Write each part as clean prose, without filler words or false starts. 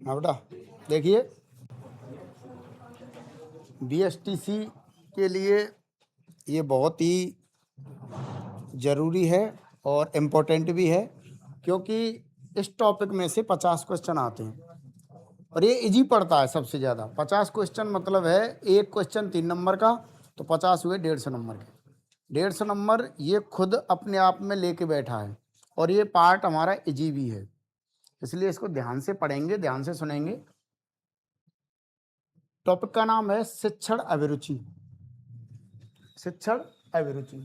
हाँ बेटा, देखिए बीएसटीसी के लिए ये बहुत ही ज़रूरी है और इम्पोर्टेंट भी है, क्योंकि इस टॉपिक में से 50 क्वेश्चन आते हैं और ये इजी पड़ता है सबसे ज़्यादा। 50 क्वेश्चन मतलब है एक क्वेश्चन 3 नंबर का, तो 50 हुए 150 नंबर के। 150 नंबर ये खुद अपने आप में लेके बैठा है और ये पार्ट हमारा इजी भी है, इसलिए इसको ध्यान से पढ़ेंगे, ध्यान से सुनेंगे। टॉपिक का नाम है शिक्षण अभिरुचि। शिक्षण अभिरुचि,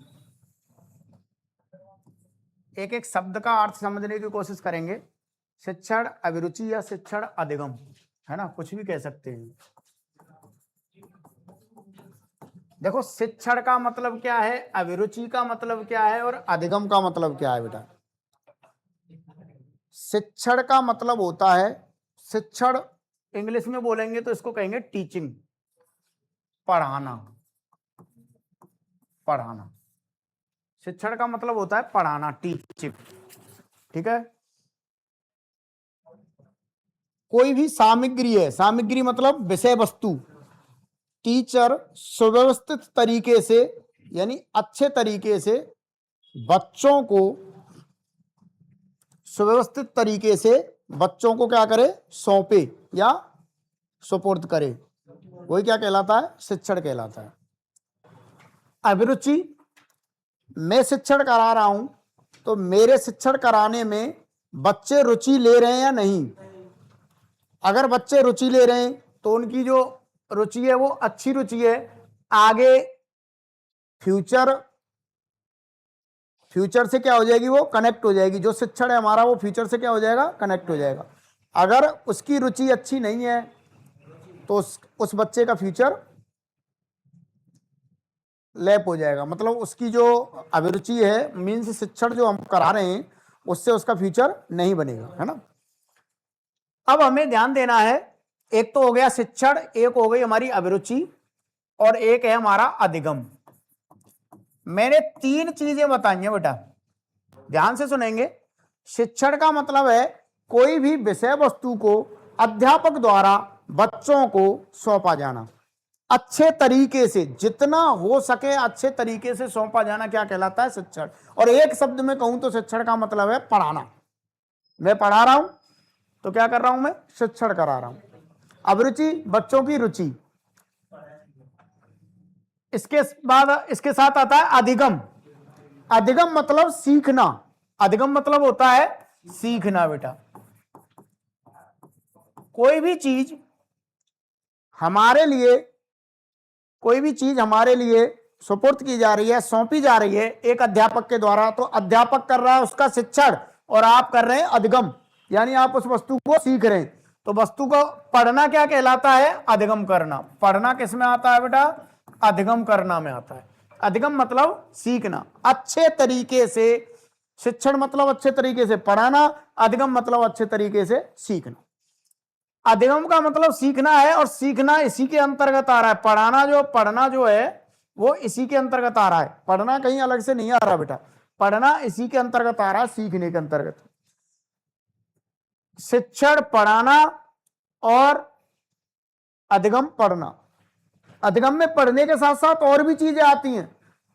एक एक शब्द का अर्थ समझने की कोशिश करेंगे। शिक्षण अभिरुचि या शिक्षण अधिगम, है ना, कुछ भी कह सकते हैं। देखो, शिक्षण का मतलब क्या है, अभिरुचि का मतलब क्या है और अधिगम का मतलब क्या है बेटा। शिक्षण का मतलब होता है, शिक्षण इंग्लिश में बोलेंगे तो इसको कहेंगे टीचिंग, पढ़ाना। पढ़ाना, शिक्षण का मतलब होता है पढ़ाना, टीचिंग, ठीक है। कोई भी सामग्री है, सामग्री मतलब विषय वस्तु, टीचर सुव्यवस्थित तरीके से यानी अच्छे तरीके से बच्चों को, सुव्यवस्थित तरीके से बच्चों को क्या करे, सौंपे या सुपुर्द करे, वही क्या कहलाता है, शिक्षण कहलाता है। अभिरुचि, मैं शिक्षण करा रहा हूं तो मेरे शिक्षण कराने में बच्चे रुचि ले रहे हैं या नहीं। अगर बच्चे रुचि ले रहे हैं तो उनकी जो रुचि है वो अच्छी रुचि है, आगे फ्यूचर से क्या हो जाएगी, वो कनेक्ट हो जाएगी। जो शिक्षण है हमारा वो फ्यूचर से क्या हो जाएगा, कनेक्ट हो जाएगा। अगर उसकी रुचि अच्छी नहीं है तो उस बच्चे का फ्यूचर लैप हो जाएगा, मतलब उसकी जो अभिरुचि है, मीन्स शिक्षण जो हम करा रहे हैं उससे उसका फ्यूचर नहीं बनेगा, है ना। अब हमें ध्यान देना है, एक तो हो गया शिक्षण, एक हो गई हमारी अभिरुचि और एक है हमारा अधिगम। मैंने 3 चीजें बताई हैं बेटा, ध्यान से सुनेंगे। शिक्षण का मतलब है कोई भी विषय वस्तु को अध्यापक द्वारा बच्चों को सौंपा जाना, अच्छे तरीके से, जितना हो सके अच्छे तरीके से सौंपा जाना क्या कहलाता है, शिक्षण। और एक शब्द में कहूं तो शिक्षण का मतलब है पढ़ाना। मैं पढ़ा रहा हूं तो क्या कर रहा हूं, मैं शिक्षण करा रहा हूं। अभिरुचि, बच्चों की रुचि। इसके बाद इसके साथ आता है अधिगम। अधिगम मतलब सीखना, अधिगम मतलब होता है सीखना बेटा। कोई भी चीज हमारे लिए, कोई भी चीज हमारे लिए सुपुर्द की जा रही है, सौंपी जा रही है एक अध्यापक के द्वारा, तो अध्यापक कर रहा है उसका शिक्षण और आप कर रहे हैं अधिगम, यानी आप उस वस्तु को सीख रहे हैं। तो वस्तु को पढ़ना क्या कहलाता है, अधिगम करना। पढ़ना किस में आता है बेटा, अधिगम करना में आता है। अधिगम मतलब सीखना अच्छे तरीके से, शिक्षण मतलब अच्छे तरीके से पढ़ाना, अधिगम मतलब अच्छे तरीके से सीखना। अधिगम का मतलब सीखना है और सीखना इसी के अंतर्गत आ रहा है। पढ़ना जो है वो इसी के अंतर्गत आ रहा है, पढ़ना कहीं अलग से नहीं आ रहा बेटा, पढ़ना इसी के अंतर्गत आ रहा है, सीखने के अंतर्गत। शिक्षण पढ़ाना और अधिगम पढ़ना। अधिगम में पढ़ने के साथ साथ और भी चीजें आती हैं।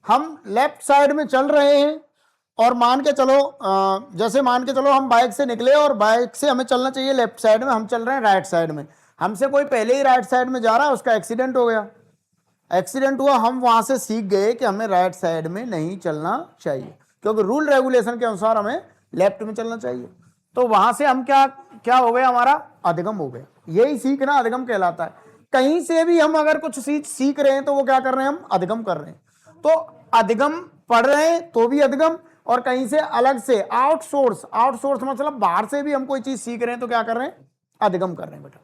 हम लेफ्ट साइड में चल रहे हैं और मान के चलो, जैसे मान के चलो हम बाइक से निकले और बाइक से हमें चलना चाहिए लेफ्ट साइड में, हम चल रहे हैं राइट साइड में। हमसे कोई पहले ही राइट साइड में जा रहा है, उसका एक्सीडेंट हो गया, एक्सीडेंट हुआ, हम वहां से सीख गए कि हमें राइट साइड में नहीं चलना चाहिए, क्योंकि रूल रेगुलेशन के अनुसार हमें लेफ्ट में चलना चाहिए। तो वहां से हम क्या क्या हो गया, हमारा अधिगम हो गया। यही सीखना अधिगम कहलाता है। कहीं से भी हम अगर कुछ सीख रहे हैं तो वो क्या कर रहे हैं, हम अधिगम कर रहे हैं। तो अधिगम पढ़ रहे हैं तो भी अधिगम, और कहीं से अलग से आउटसोर्स मतलब बाहर से भी हम कोई चीज सीख रहे हैं तो क्या कर रहे हैं, अधिगम कर रहे हैं बेटा।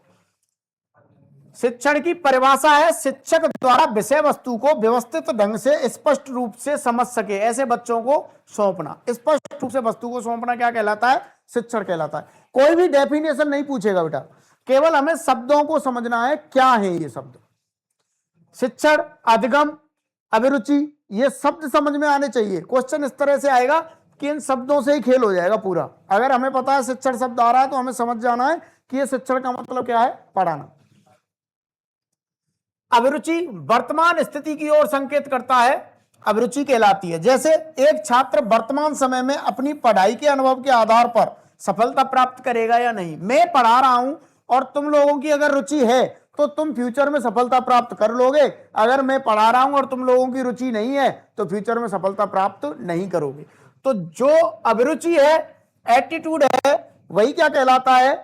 शिक्षण की परिभाषा है शिक्षक द्वारा विषय वस्तु को व्यवस्थित ढंग से स्पष्ट रूप से समझ सके ऐसे बच्चों को सौंपना। स्पष्ट रूप से वस्तु को सौंपना क्या कहलाता है, शिक्षण कहलाता है। कोई भी डेफिनेशन नहीं पूछेगा बेटा, केवल हमें शब्दों को समझना है, क्या है ये शब्द। शिक्षण, अधिगम, अभिरुचि, ये शब्द समझ में आने चाहिए। क्वेश्चन इस तरह से आएगा कि इन शब्दों से ही खेल हो जाएगा पूरा। अगर हमें पता है शिक्षण शब्द आ रहा है तो हमें समझ जाना है कि ये शिक्षण का मतलब क्या है, पढ़ाना। अभिरुचि वर्तमान स्थिति की ओर संकेत करता है, अभिरुचि कहलाती है। जैसे एक छात्र वर्तमान समय में अपनी पढ़ाई के अनुभव के आधार पर सफलता प्राप्त करेगा या नहीं। मैं पढ़ा रहा हूं और तुम लोगों की अगर रुचि है तो तुम फ्यूचर में सफलता प्राप्त कर लोगे। अगर मैं पढ़ा रहा हूं और तुम लोगों की रुचि नहीं है तो फ्यूचर में सफलता प्राप्त नहीं करोगे। तो जो अभिरुचि है, एटीट्यूड है, वही क्या कहलाता है,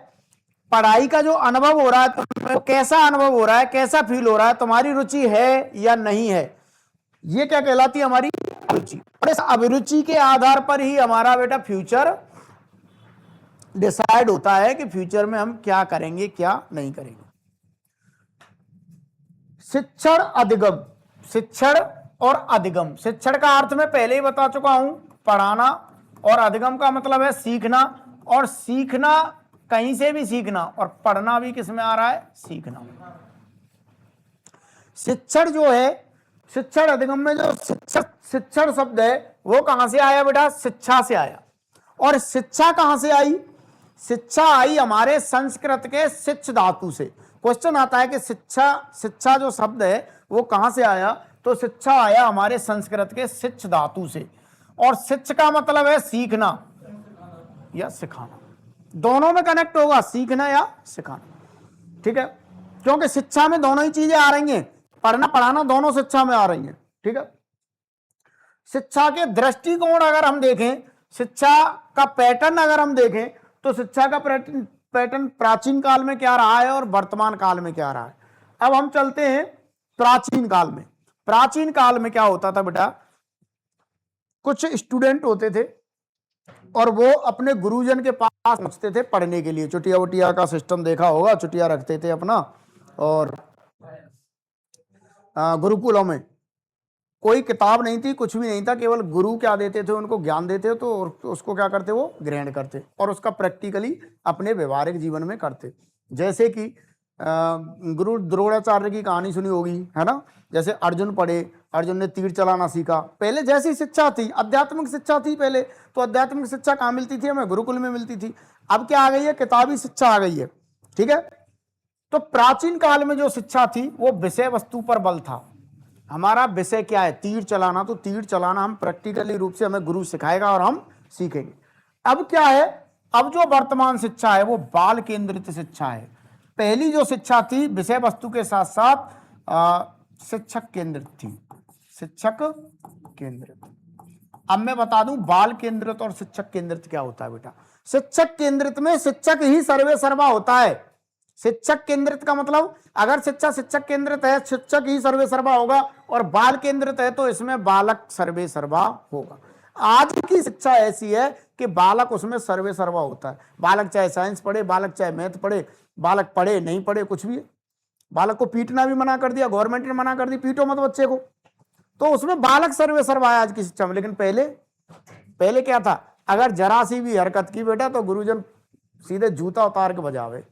पढ़ाई का जो अनुभव हो रहा है तुम्हें, कैसा अनुभव हो रहा है, कैसा फील हो रहा है, तुम्हारी रुचि है या नहीं है, ये क्या कहलाती है, हमारी रुचि। और इस अभिरुचि के आधार पर ही हमारा बेटा फ्यूचर डिसाइड होता है कि फ्यूचर में हम क्या करेंगे क्या नहीं करेंगे। शिक्षण अधिगम, शिक्षण और अधिगम। शिक्षण का अर्थ मैं पहले ही बता चुका हूं, पढ़ाना, और अधिगम का मतलब है सीखना। और सीखना कहीं से भी सीखना, और पढ़ना भी किस में आ रहा है, सीखना। शिक्षण जो है, शिक्षण अधिगम में जो शिक्षण शब्द है वो कहां से आया बेटा, शिक्षा से आया। और शिक्षा कहां से आई, शिक्षा आई हमारे संस्कृत के शिक्ष धातु से। क्वेश्चन आता है कि शिक्षा जो शब्द है वो कहां से आया, तो शिक्षा आया हमारे संस्कृत के शिक्ष धातु से। और शिक्ष का मतलब है सीखना या सिखाना, दोनों में कनेक्ट होगा, सीखना या सिखाना। ठीक है, क्योंकि शिक्षा में दोनों ही चीजें आ रही हैं, पढ़ना पढ़ाना दोनों शिक्षा में आ रही हैं। ठीक है, शिक्षा के दृष्टिकोण अगर हम देखें, शिक्षा का पैटर्न अगर हम देखें, तो शिक्षा का पैटर्न प्राचीन काल में क्या रहा है और वर्तमान काल में क्या रहा है। अब हम चलते हैं प्राचीन काल में। प्राचीन काल में क्या होता था बेटा, कुछ स्टूडेंट होते थे और वो अपने गुरुजन के पास पहुंचते थे पढ़ने के लिए। चुटिया वुटिया का सिस्टम देखा होगा, चुटिया रखते थे अपना, और गुरुकुलों में कोई किताब नहीं थी, कुछ भी नहीं था, केवल गुरु क्या देते थे, उनको ज्ञान देते, तो उसको क्या करते, वो ग्रहण करते और उसका प्रैक्टिकली अपने व्यवहारिक जीवन में करते। जैसे कि गुरु द्रोणाचार्य की कहानी सुनी होगी, है ना। जैसे अर्जुन पढ़े, अर्जुन ने तीर चलाना सीखा। पहले जैसी शिक्षा थी, आध्यात्मिक शिक्षा थी पहले, तो आध्यात्मिक शिक्षा कहाँ मिलती थी, हमें गुरुकुल में मिलती थी। अब क्या आ गई है, किताबी शिक्षा आ गई है। ठीक है, तो प्राचीन काल में जो शिक्षा थी वो विषय वस्तु पर बल था। हमारा विषय क्या है, तीर चलाना, तो तीर चलाना हम प्रैक्टिकली रूप से हमें गुरु सिखाएगा और हम सीखेंगे। अब क्या है, अब जो वर्तमान शिक्षा है वो बाल केंद्रित शिक्षा है। पहली जो शिक्षा थी विषय वस्तु के साथ साथ शिक्षक केंद्रित थी, शिक्षक केंद्रित। अब मैं बता दूं बाल केंद्रित और शिक्षक केंद्रित क्या होता है बेटा। शिक्षक केंद्रित में शिक्षक ही सर्वे सर्वा होता है। शिक्षक केंद्रित का मतलब, अगर शिक्षा शिक्षक केंद्रित है, शिक्षक ही सर्वे सर्वा होगा, और बाल केंद्रित है तो इसमें बालक सर्वे सर्वा होगा। आज की शिक्षा ऐसी है कि बालक उसमें सर्वे सर्वा होता है। बालक चाहे साइंस पढ़े, बालक चाहे मैथ पढ़े, बालक पढ़े नहीं पढ़े कुछ भी, बालक को पीटना भी मना कर दिया, गवर्नमेंट ने मना कर दी पीटो मत बच्चे को, तो उसमें बालक सर्वे सर्वा है आज की शिक्षा में। लेकिन पहले क्या था, अगर जरा सी भी हरकत की बेटा तो गुरुजन सीधे जूता उतार के बजावे।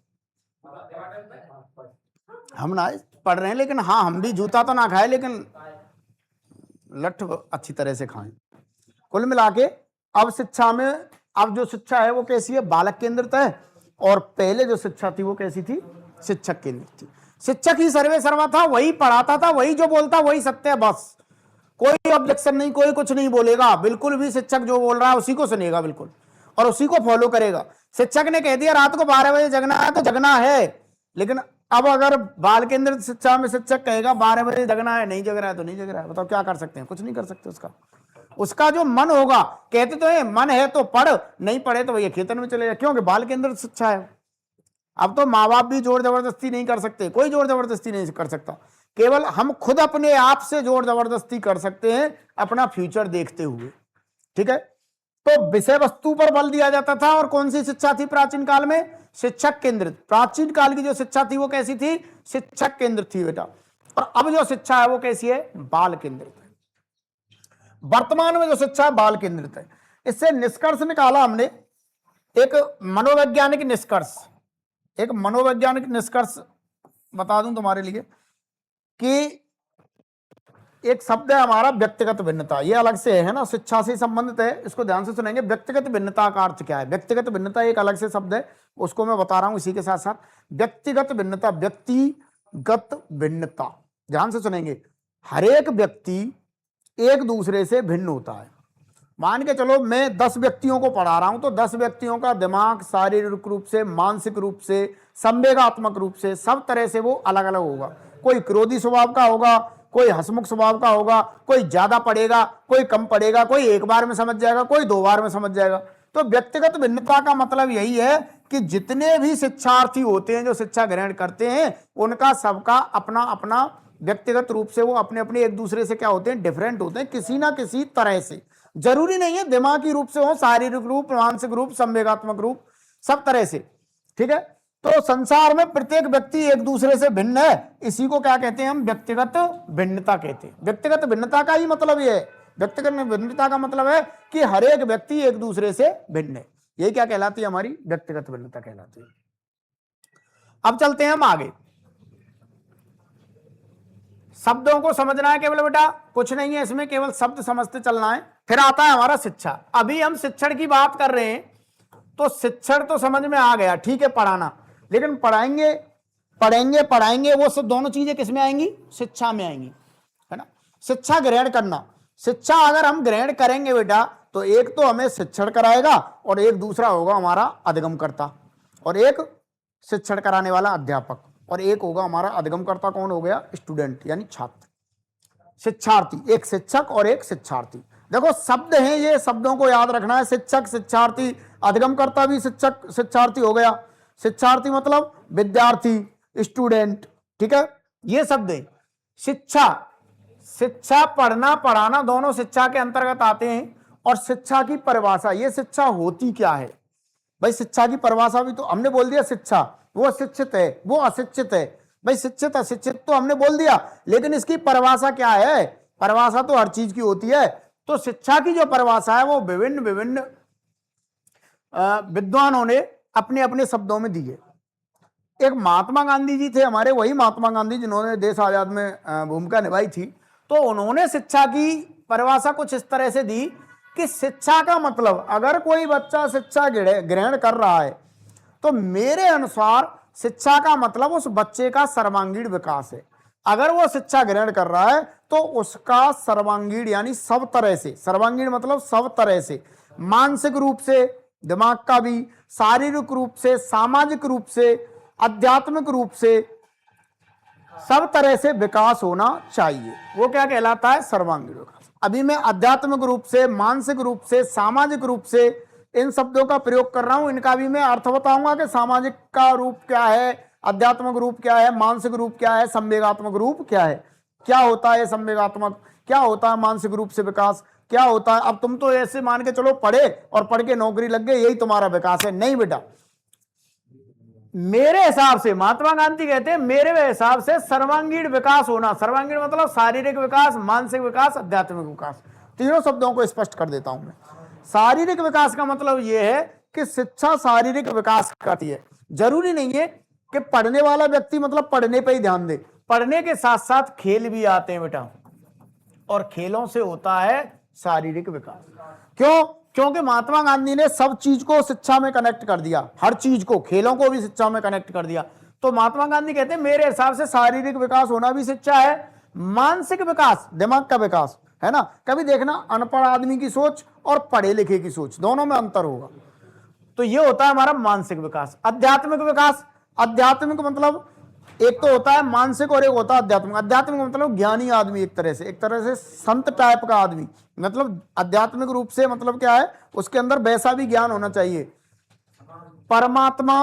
हम ना पढ़ रहे हैं, लेकिन हाँ हम भी जूता तो ना खाए, लेकिन लठ अच्छी तरह से खाएं। कुल मिला के अब शिक्षा में, अब जो शिक्षा है वो कैसी है, बालक केंद्रित है, और पहले जो शिक्षा थी वो कैसी थी, शिक्षक केंद्रित थी। शिक्षक ही सर्वे सर्वा था, वही पढ़ाता था, वही जो बोलता वही सत्य है, बस कोई ऑब्जेक्शन नहीं, कोई कुछ नहीं बोलेगा, बिल्कुल भी शिक्षक जो बोल रहा है उसी को सुनेगा बिल्कुल, और उसी को फॉलो करेगा। शिक्षक ने कह दिया रात को 12 बजे जगना है तो जगना है। लेकिन अब अगर बाल केंद्रित शिक्षा में शिक्षक कहेगा 12 बजे जगना है, नहीं जग रहा है तो नहीं जग रहा है, बताओ क्या कर सकते हैं, कुछ नहीं कर सकते। उसका जो मन होगा, कहते तो है मन है तो पढ़, नहीं पढ़े तो भैया खेतन में चले जाए, क्योंकि बाल केंद्रित शिक्षा है। अब तो माँ बाप भी जोर जबरदस्ती नहीं कर सकते, कोई जोर जबरदस्ती नहीं कर सकता, केवल हम खुद अपने आप से जोर जबरदस्ती कर सकते हैं अपना फ्यूचर देखते हुए। ठीक है, तो विषय वस्तु पर बल दिया जाता था। और कौन सी शिक्षा थी प्राचीन काल में, शिक्षक केंद्रित। प्राचीन काल की जो शिक्षा थी वो कैसी थी, शिक्षक केंद्रित थी बेटा। और अब जो शिक्षा है वो कैसी है, बाल केंद्रित है। वर्तमान में जो शिक्षा है बाल केंद्रित है। इससे निष्कर्ष निकाला हमने, एक मनोवैज्ञानिक निष्कर्ष, एक मनोवैज्ञानिक निष्कर्ष बता दूं तुम्हारे लिए कि एक शब्द है हमारा व्यक्तिगत भिन्नता, ये अलग से है ना, शिक्षा से संबंधित है, इसको ध्यान से सुनेंगे। व्यक्तिगत भिन्नता का अर्थ क्या है? व्यक्तिगत भिन्नता एक अलग से शब्द है, उसको मैं बता रहा हूं इसी के साथ साथ। व्यक्तिगत भिन्नता, व्यक्तिगत भिन्नता, ध्यान से सुनेंगे। हर एक व्यक्ति एक दूसरे से भिन्न होता है। मान के चलो मैं 10 व्यक्तियों को पढ़ा रहा हूं, तो 10 व्यक्तियों का दिमाग शारीरिक रूप से, मानसिक रूप से, संवेगात्मक रूप से, सब तरह से वो अलग अलग होगा। कोई क्रोधी स्वभाव का होगा, कोई हंसमुख स्वभाव का होगा, कोई ज्यादा पढ़ेगा, कोई कम पढ़ेगा, कोई एक बार में समझ जाएगा, कोई 2 बार में समझ जाएगा। तो व्यक्तिगत भिन्नता का मतलब यही है कि जितने भी शिक्षार्थी होते हैं जो शिक्षा ग्रहण करते हैं, उनका सबका अपना अपना व्यक्तिगत रूप से वो अपने अपने एक दूसरे से क्या होते हैं? डिफरेंट होते हैं, किसी ना किसी तरह से। जरूरी नहीं है दिमागी रूप से हो, शारीरिक रूप, मानसिक रूप, संवेगात्मक रूप, सब तरह से, ठीक है। तो संसार में प्रत्येक व्यक्ति एक दूसरे से भिन्न है, इसी को क्या कहते हैं हम? व्यक्तिगत भिन्नता कहते हैं। व्यक्तिगत भिन्नता का ही मतलब ये है, व्यक्तिगत भिन्नता का मतलब है कि हर एक व्यक्ति एक दूसरे से भिन्न है। ये क्या कहलाती है? हमारी व्यक्तिगत भिन्नता कहलाती है। अब चलते हैं हम आगे। शब्दों को समझना है केवल बेटा, कुछ नहीं है इसमें, केवल शब्द समझते चलना है। फिर आता है हमारा शिक्षा। अभी हम शिक्षण की बात कर रहे हैं, तो शिक्षण तो समझ में आ गया, ठीक है, पढ़ाना। लेकिन पढ़ाएंगे, पढ़ेंगे, पढ़ाएंगे, वो सब दोनों चीजें किस में आएंगी? शिक्षा में आएंगी, है ना। शिक्षा ग्रहण करना, शिक्षा अगर हम ग्रहण करेंगे बेटा, तो एक तो हमें शिक्षण कराएगा और एक दूसरा होगा हमारा अधिगमकर्ता, और एक शिक्षण कराने वाला अध्यापक, और एक होगा हमारा अधिगमकर्ता। कौन हो गया? स्टूडेंट यानी छात्र, शिक्षार्थी। एक शिक्षक और एक शिक्षार्थी। देखो शब्द हैं ये, शब्दों को याद रखना है। शिक्षक, शिक्षार्थी, अधिगमकर्ता भी शिक्षक शिक्षार्थी हो गया। शिक्षार्थी मतलब विद्यार्थी, स्टूडेंट, ठीक है, ये शब्द है। शिक्षा, शिक्षा पढ़ना, पढ़ाना, दोनों शिक्षा के अंतर्गत आते हैं। और शिक्षा की परिभाषा, ये शिक्षा होती क्या है भाई? शिक्षा की परिभाषा भी तो हमने बोल दिया, शिक्षा वो शिक्षित है, वो अशिक्षित है। भाई शिक्षित अशिक्षित तो हमने बोल दिया, लेकिन इसकी परिभाषा क्या है? परिभाषा तो हर चीज की होती है। तो शिक्षा की जो परिभाषा है वो विभिन्न विभिन्न विद्वानों ने अपने अपने शब्दों में दी है। एक महात्मा गांधी जी थे हमारे, वही महात्मा गांधी जिन्होंने देश आजाद में भूमिका निभाई थी। तो उन्होंने शिक्षा की परिभाषा कुछ इस तरह से दी कि शिक्षा का मतलब, अगर कोई बच्चा शिक्षा ग्रहण कर रहा है, तो मेरे अनुसार शिक्षा का मतलब उस बच्चे का सर्वांगीण विकास है। अगर वो शिक्षा ग्रहण कर रहा है तो उसका सर्वांगीण यानी सब तरह से, सर्वांगीण मतलब सब तरह से, मानसिक रूप से, दिमाग का भी, शारीरिक रूप से, सामाजिक रूप से, आध्यात्मिक रूप से, सब तरह से विकास होना चाहिए। वो क्या कहलाता है? सर्वांगीण विकास। अभी मैं आध्यात्मिक रूप से, मानसिक रूप से, सामाजिक रूप से इन शब्दों का प्रयोग कर रहा हूं। इनका भी मैं अर्थ बताऊंगा कि सामाजिक का रूप क्या है, आध्यात्मिक रूप क्या है, मानसिक रूप क्या है, संवेगात्मक रूप क्या है, क्या होता है संवेगात्मक, क्या होता है मानसिक रूप से विकास, क्या होता है। अब तुम तो ऐसे मान के चलो पढ़े और पढ़ के नौकरी लग गई, यही तुम्हारा विकास है। नहीं बेटा, मेरे हिसाब से, महात्मा गांधी कहते हैं मेरे हिसाब से सर्वांगीण विकास होना, सर्वांगीण मतलब शारीरिक विकास, मानसिक विकास, आध्यात्मिक विकास, तीनों शब्दों को स्पष्ट कर देता हूं मैं। शारीरिक विकास का मतलब यह है कि शिक्षा शारीरिक विकास करती है। जरूरी नहीं है कि पढ़ने वाला व्यक्ति मतलब पढ़ने पे ही ध्यान दे, पढ़ने के साथ साथ खेल भी आते हैं बेटा, और खेलों से होता है शारीरिक विकास। क्यों? क्योंकि महात्मा गांधी ने सब चीज को शिक्षा में कनेक्ट कर दिया, हर चीज को, खेलों को भी शिक्षा में कनेक्ट कर दिया। तो महात्मा गांधी कहते हैं मेरे हिसाब से शारीरिक विकास होना भी शिक्षा है, मानसिक विकास, दिमाग का विकास, है ना। कभी देखना अनपढ़ आदमी की सोच और पढ़े लिखे की सोच, दोनों में अंतर होगा। तो ये होता है हमारा मानसिक विकास। आध्यात्मिक विकास, आध्यात्मिक मतलब एक तो होता है मानसिक और एक होता है आध्यात्मिक। आध्यात्मिक मतलब ज्ञानी आदमी, एक तरह से संत टाइप का आदमी। मतलब आध्यात्मिक रूप से मतलब क्या है, उसके अंदर वैसा भी ज्ञान होना चाहिए, परमात्मा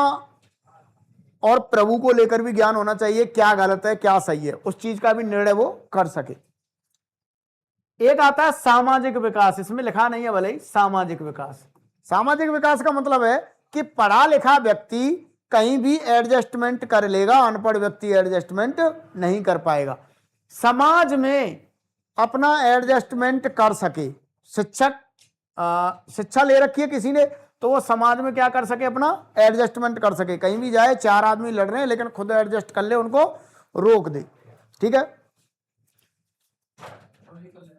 और प्रभु को लेकर भी ज्ञान होना चाहिए, क्या गलत है क्या सही है, उस चीज का भी निर्णय वो कर सके। एक आता है सामाजिक विकास, इसमें लिखा नहीं है भले ही, सामाजिक विकास। सामाजिक विकास का मतलब है कि पढ़ा लिखा व्यक्ति कहीं भी एडजस्टमेंट कर लेगा, अनपढ़ व्यक्ति एडजस्टमेंट नहीं कर पाएगा। समाज में अपना एडजस्टमेंट कर सके, शिक्षक शिक्षा ले रखी है किसी ने, तो वो समाज में क्या कर सके, अपना एडजस्टमेंट कर सके। कहीं भी जाए, 4 आदमी लड़ रहे हैं लेकिन खुद एडजस्ट कर ले, उनको रोक दे, ठीक है।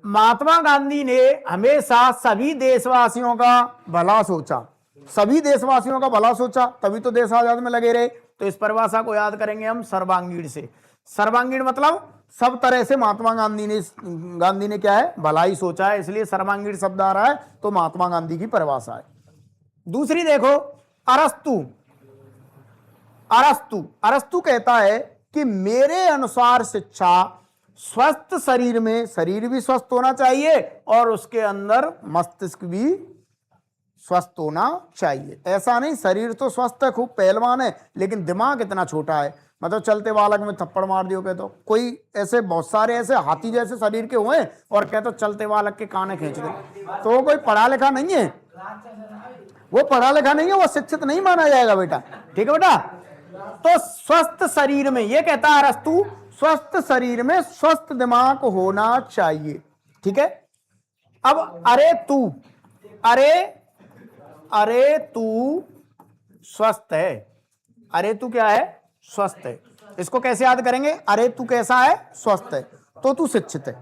महात्मा गांधी ने हमेशा सभी देशवासियों का भला सोचा, सभी देशवासियों का भला सोचा, तभी तो देश आजाद में लगे रहे। तो इस परिभाषा को याद करेंगे हम सर्वांगीण से। सर्वांगीण मतलब सब तरह से महात्मा गांधी ने क्या है, भलाई सोचा है, इसलिए सर्वांगीण शब्द आ रहा है, तो महात्मा गांधी की परिभाषा है। दूसरी देखो, अरस्तु। अरस्तु अरस्तु कहता है कि मेरे अनुसार शिक्षा स्वस्थ शरीर में, शरीर भी स्वस्थ होना चाहिए और उसके अंदर मस्तिष्क भी स्वस्थ होना चाहिए। ऐसा नहीं शरीर तो स्वस्थ है, खूब पहलवान है, लेकिन दिमाग इतना छोटा है, मतलब चलते बालक में थप्पड़ मार दियो कह तो। कोई ऐसे बहुत सारे ऐसे हाथी जैसे शरीर के हुए और कह तो चलते बालक के काने खींच दे, तो वो कोई पढ़ा लिखा नहीं है, वो पढ़ा लिखा नहीं है, वो शिक्षित नहीं माना जाएगा बेटा। ठीक है बेटा। तो स्वस्थ शरीर में, ये कहता है अरस्तु, स्वस्थ शरीर में स्वस्थ दिमाग होना चाहिए। ठीक है। अब अरे तू स्वस्थ है, अरे तू क्या है, स्वस्थ है। इसको कैसे याद करेंगे, अरे तू कैसा है, स्वस्थ है, तो तू शिक्षित है।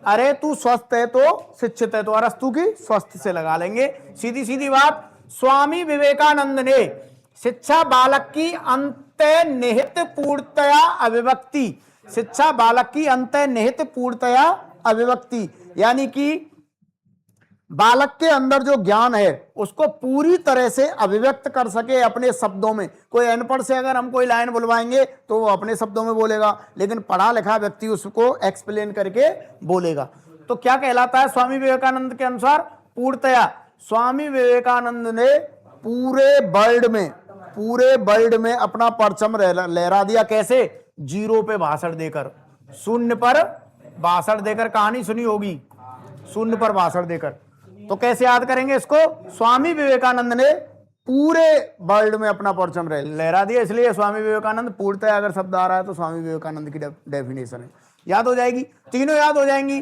अरे तू स्वस्थ है तो शिक्षित है, तो अरस्तु की स्वस्थ से लगा लेंगे। सीधी सीधी बात। स्वामी विवेकानंद ने शिक्षा बालक की अंतर्निहित पूर्णतया अभिव्यक्ति, शिक्षा बालक की अंतर्निहित पूर्णतया अभिव्यक्ति, यानी कि बालक के अंदर जो ज्ञान है उसको पूरी तरह से अभिव्यक्त कर सके अपने शब्दों में। कोई अनपढ़ से अगर हम कोई लाइन बुलवाएंगे तो वो अपने शब्दों में बोलेगा, लेकिन पढ़ा लिखा व्यक्ति उसको एक्सप्लेन करके बोलेगा। तो क्या कहलाता है स्वामी विवेकानंद के अनुसार, पूर्णतया। स्वामी विवेकानंद ने पूरे वर्ल्ड में अपना परचम लहरा दिया। कैसे, जीरो पे भाषण देकर, शून्य पर भाषण देकर। कहानी सुनी होगी, शून्य पर भाषण देकर। तो कैसे याद करेंगे इसको, स्वामी विवेकानंद ने पूरे वर्ल्ड में अपना परचम लहरा दिया, इसलिए स्वामी विवेकानंद। पूर्णतः अगर शब्द आ रहा है तो स्वामी विवेकानंद की डेफिनेशन है, याद हो जाएगी, तीनों याद हो जाएंगी।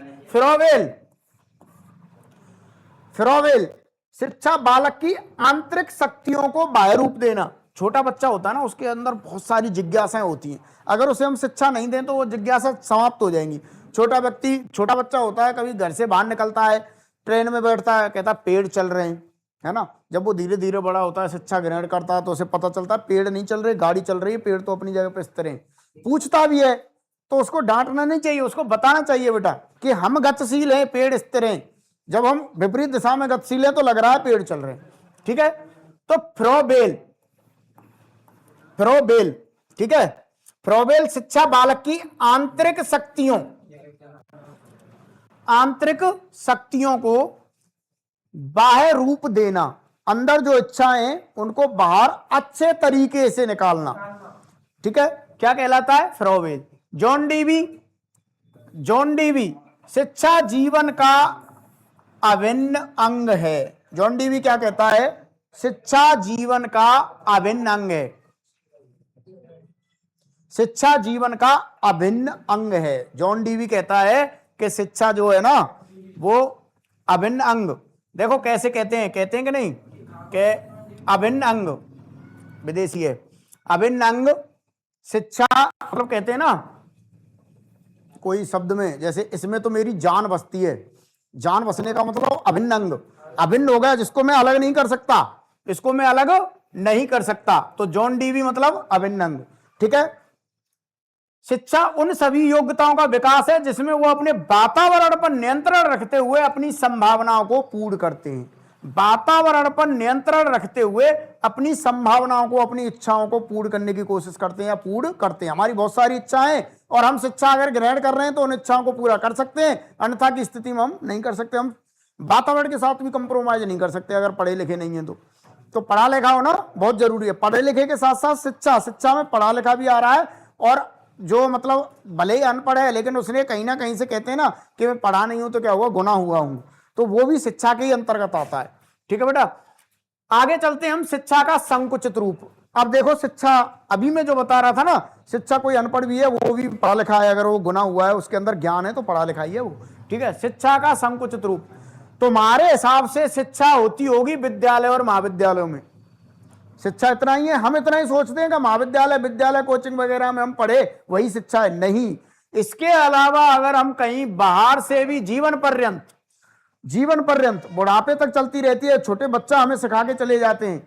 फ्रोवेल, शिक्षा बालक की आंतरिक शक्तियों को बाह्य रूप देना। छोटा बच्चा होता है ना, उसके अंदर बहुत सारी जिज्ञासाएं होती हैं, अगर उसे हम शिक्षा नहीं दें तो वो जिज्ञासा समाप्त हो जाएंगी। छोटा बच्चा होता है, कभी घर से बाहर निकलता है, ट्रेन में बैठता है, कहता है पेड़ चल रहे हैं, है ना। जब वो धीरे धीरे बड़ा होता है, शिक्षा ग्रहण करता है, तो उसे पता चलता है पेड़ नहीं चल रहे, गाड़ी चल रही है, पेड़ तो अपनी जगह पे स्थिर हैं। पूछता भी है तो उसको डांटना नहीं चाहिए, उसको बताना चाहिए बेटा कि हम गतिशील हैं, पेड़ स्थिर हैं। जब हम विपरीत दिशा में गतिशील हैं तो लग रहा है पेड़ चल रहे हैं। ठीक है। तो फ्रोबेल, ठीक है, फ्रोबेल शिक्षा बालक की आंतरिक शक्तियों को बाह्य रूप देना, अंदर जो इच्छाएं उनको बाहर अच्छे तरीके से निकालना। ठीक है, क्या कहलाता है, फ्रोबेल। जॉन डीवी शिक्षा जीवन का अभिन्न अंग है। जॉन डीवी क्या कहता है, शिक्षा जीवन का अभिन्न अंग है, शिक्षा जीवन का अभिन्न अंग है। जॉन डीवी कहता है कि शिक्षा जो है ना वो अभिन्न अंग। देखो कैसे कहते हैं कि नहीं, कि अभिन्न अंग, विदेशी है, अभिन्न अंग शिक्षा, मतलब कहते हैं ना कोई शब्द में, जैसे इसमें तो मेरी जान बसती है, जान बसने का मतलब अभिन्न अंग, अभिन्न हो गया, जिसको मैं अलग नहीं कर सकता, इसको मैं अलग नहीं कर सकता, तो जॉन डीवी मतलब अभिन्न अंग। ठीक है। शिक्षा उन सभी योग्यताओं का विकास है जिसमें वो अपने वातावरण पर नियंत्रण रखते हुए अपनी संभावनाओं को पूर्ण करते हैं। वातावरण पर नियंत्रण रखते हुए अपनी संभावनाओं को, अपनी इच्छाओं को पूर्ण करने की कोशिश करते हैं या पूर्ण करते हैं। हमारी बहुत सारी इच्छाएं, और हम शिक्षा अगर ग्रहण कर रहे हैं तो उन इच्छाओं को पूरा कर सकते हैं, अन्यथा की स्थिति में हम नहीं कर सकते। हम वातावरण के साथ भी कंप्रोमाइज नहीं कर सकते अगर पढ़े लिखे नहीं है तो पढ़ा लिखा होना बहुत जरूरी है। पढ़े लिखे के साथ साथ शिक्षा में पढ़ा लिखा भी आ रहा है, और जो मतलब भले ही अनपढ़ है लेकिन उसने कहीं ना कहीं से, कहते हैं ना कि मैं पढ़ा नहीं हूं तो क्या हुआ, गुनाह हुआ हूं, तो वो भी शिक्षा के ही अंतर्गत आता है। ठीक है बेटा। आगे चलते हैं हम, शिक्षा का संकुचित रूप। अब देखो शिक्षा, अभी मैं जो बता रहा था ना, शिक्षा कोई अनपढ़ भी है, वो भी पढ़ा लिखा है, अगर वो गुनाह हुआ है, उसके अंदर ज्ञान है तो पढ़ा लिखा ही है वो। ठीक है। शिक्षा का संकुचित रूप, तुम्हारे हिसाब से शिक्षा होती होगी विद्यालय और महाविद्यालयों में। शिक्षा इतना ही है, हम इतना ही सोचते हैं कि महाविद्यालय, विद्यालय, कोचिंग वगैरह में हम पढ़े वही शिक्षा है। नहीं, इसके अलावा अगर हम कहीं बाहर से भी जीवन पर्यंत बुढ़ापे तक चलती रहती है। छोटे बच्चा हमें सिखा के चले जाते हैं,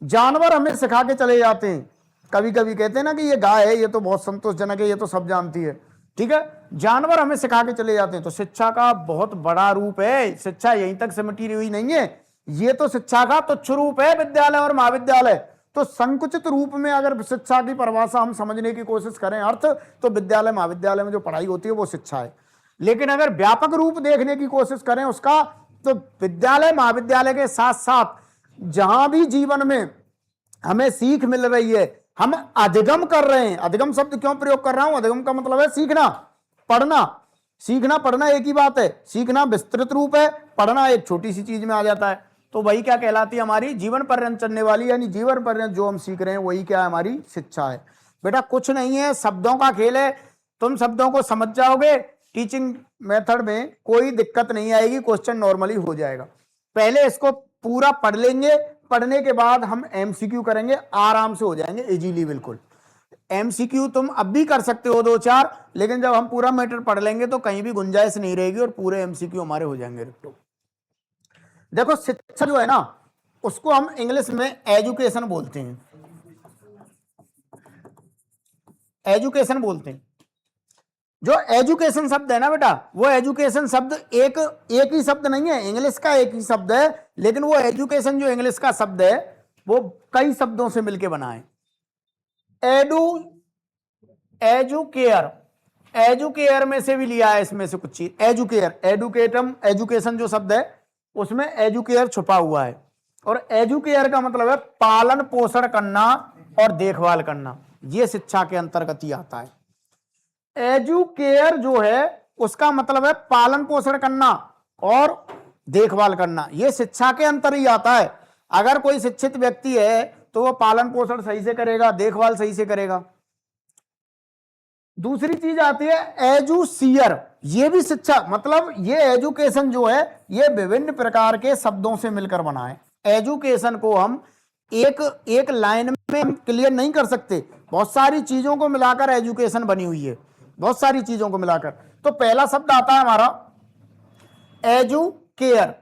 जानवर हमें सिखा के चले जाते हैं। कभी कभी कहते हैं ना कि ये गाय है, ये तो बहुत संतोषजनक है, ये तो सब जानती है, ठीक है, जानवर हमें सिखा के चले जाते हैं। तो शिक्षा का बहुत बड़ा रूप है। शिक्षा यहीं तक सिमटी हुई नहीं है, ये तो शिक्षा का तुच्छ रूप है विद्यालय और महाविद्यालय। तो संकुचित रूप में अगर शिक्षा की परिभाषा हम समझने की कोशिश करें अर्थ, तो विद्यालय महाविद्यालय में जो पढ़ाई होती है वो शिक्षा है। लेकिन अगर व्यापक रूप देखने की कोशिश करें उसका, तो विद्यालय महाविद्यालय के साथ साथ जहां भी जीवन में हमें सीख मिल रही है, हम अधिगम कर रहे हैं। अधिगम शब्द क्यों प्रयोग कर रहा हूं? अधिगम का मतलब है सीखना, पढ़ना। सीखना पढ़ना एक ही बात है। सीखना विस्तृत रूप है, पढ़ना एक छोटी सी चीज में आ जाता है। तो वही क्या कहलाती है? हमारी जीवन पर्यंत चलने वाली, यानी जीवन पर्यंत जो हम सीख रहे हैं वही क्या है? हमारी शिक्षा है। बेटा कुछ नहीं है, शब्दों का खेल है। तुम शब्दों को समझ जाओगे, टीचिंग मेथड में कोई दिक्कत नहीं आएगी, क्वेश्चन नॉर्मली हो जाएगा। पहले इसको पूरा पढ़ लेंगे, पढ़ने के बाद हम एमसीक्यू करेंगे, आराम से हो जाएंगे, इजीली बिल्कुल। एमसीक्यू तुम अब भी कर सकते हो 2-4, लेकिन जब हम पूरा मैटर पढ़ लेंगे तो कहीं भी गुंजाइश नहीं रहेगी और पूरे एमसीक्यू हमारे हो जाएंगे। देखो शिक्षा जो है ना, उसको हम इंग्लिश में एजुकेशन बोलते हैं, एजुकेशन बोलते हैं। जो एजुकेशन शब्द है ना बेटा, वो एजुकेशन शब्द एक ही शब्द नहीं है, इंग्लिश का एक ही शब्द है, लेकिन वो एजुकेशन जो इंग्लिश का शब्द है वो कई शब्दों से मिलकर बना है। एजुकेयर, एजुकेयर में से भी लिया है, इसमें से कुछ चीज। एजुकेयर, एडुकेटम, एजुकेशन जो शब्द है उसमें एजुकेयर छुपा हुआ है। और एजुकेयर का मतलब है पालन पोषण करना और देखभाल करना, ये शिक्षा के अंतर्गत ही आता है। एजुकेयर जो है उसका मतलब है पालन पोषण करना और देखभाल करना, ये शिक्षा के अंतर ही आता है। अगर कोई शिक्षित व्यक्ति है तो वो पालन पोषण सही से करेगा, देखभाल सही से करेगा। दूसरी चीज आती है एजुसियर, ये भी शिक्षा, मतलब ये एजुकेशन जो है ये विभिन्न प्रकार के शब्दों से मिलकर बना है। एजुकेशन को हम एक लाइन में क्लियर नहीं कर सकते, बहुत सारी चीजों को मिलाकर एजुकेशन बनी हुई है, बहुत सारी चीजों को मिलाकर। तो पहला शब्द आता है हमारा एजुकेयर,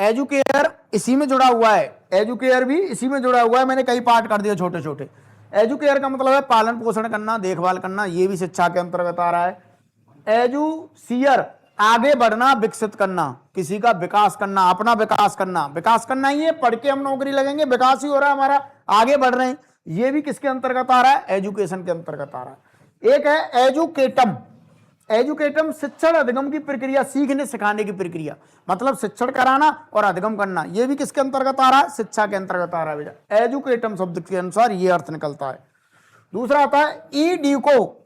एजुकेयर इसी में जुड़ा हुआ है, एजुकेयर भी इसी में जुड़ा हुआ है, मैंने कई पार्ट कर दिए छोटे छोटे। एजुकेयर का मतलब है पालन पोषण करना, देखभाल करना, ये भी शिक्षा के अंतर्गत आ रहा है। एजुसियर, आगे बढ़ना, विकसित करना, किसी का विकास करना, अपना विकास करना। विकास करना ही है, पढ़ के हम नौकरी लगेंगे, विकास ही हो रहा है हमारा, आगे बढ़ रहे हैं, ये भी किसके अंतर्गत आ रहा है? एजुकेशन के अंतर्गत आ रहा है। एक है एजुकेटम, एजुकेटम शिक्षण अधिगम की प्रक्रिया, सीखने सिखाने की प्रक्रिया, मतलब शिक्षण कराना और अधिगम करना, ये भी किसके अंतर्गत आ रहा है? शिक्षा के अंतर्गत आ रहा है बेटा। एजुकेटम शब्द के अनुसार ये अर्थ निकलता है। दूसरा आता है ई डीको,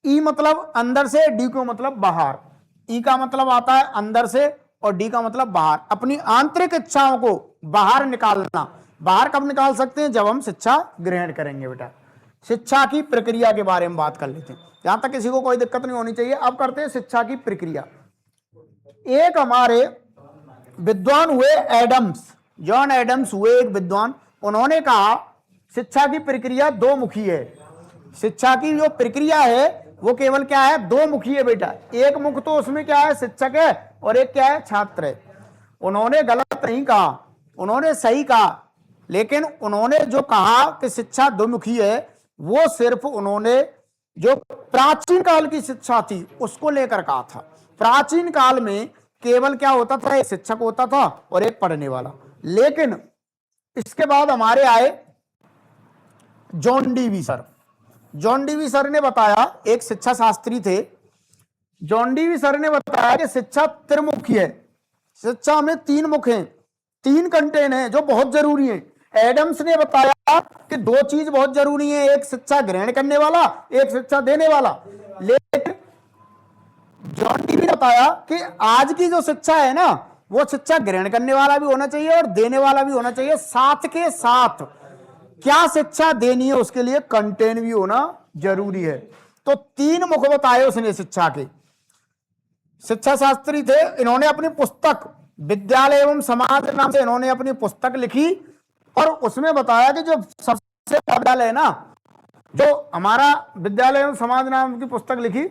ई मतलब अंदर से, डीको मतलब बाहर। ई का मतलब आता है अंदर से और डी का मतलब बाहर, अपनी आंतरिक इच्छाओं को बाहर निकालना। बाहर कब निकाल सकते हैं? जब हम शिक्षा ग्रहण करेंगे बेटा। शिक्षा की प्रक्रिया के बारे में बात कर लेते हैं, यहां तक किसी को कोई दिक्कत नहीं होनी चाहिए। अब करते हैं शिक्षा की प्रक्रिया। एक हमारे विद्वान हुए एडम्स, जॉन एडम्स हुए एक विद्वान, उन्होंने कहा शिक्षा की प्रक्रिया दो मुखी है। शिक्षा की जो प्रक्रिया है वो केवल क्या है? दो मुखी है बेटा। एक मुख तो उसमें क्या है? शिक्षक है, और एक क्या है? छात्र है। उन्होंने गलत नहीं कहा, उन्होंने सही कहा, लेकिन उन्होंने जो कहा कि शिक्षा दोमुखी है, वो सिर्फ उन्होंने जो प्राचीन काल की शिक्षा थी उसको लेकर कहा था। प्राचीन काल में केवल क्या होता था? एक शिक्षक होता था और एक पढ़ने वाला। लेकिन इसके बाद हमारे आए John Dewey sir. John Dewey sir ने बताया, एक शिक्षा शास्त्री थे, जॉन डीवी सर ने बताया कि शिक्षा त्रिमुखी है। शिक्षा में तीन मुख हैं, तीन कंटेंट हैं जो बहुत जरूरी हैं। एडम्स ने बताया कि दो चीज बहुत जरूरी है, एक शिक्षा ग्रहण करने वाला, एक शिक्षा देने वाला। लेकिन जॉन डीवी ने बताया कि आज की जो शिक्षा है ना, वो शिक्षा ग्रहण करने वाला भी होना चाहिए और देने वाला भी होना चाहिए। साथ के साथ क्या शिक्षा देनी है उसके लिए कंटेंट भी होना जरूरी है। तो तीन मुख बताए उसने शिक्षा के। शिक्षा शास्त्री थे, इन्होंने अपनी पुस्तक विद्यालय एवं समाज नाम से इन्होंने अपनी पुस्तक लिखी और उसमें बताया कि जो सबसे विद्यालय है ना, जो हमारा विद्यालय एवं समाज नाम की पुस्तक लिखी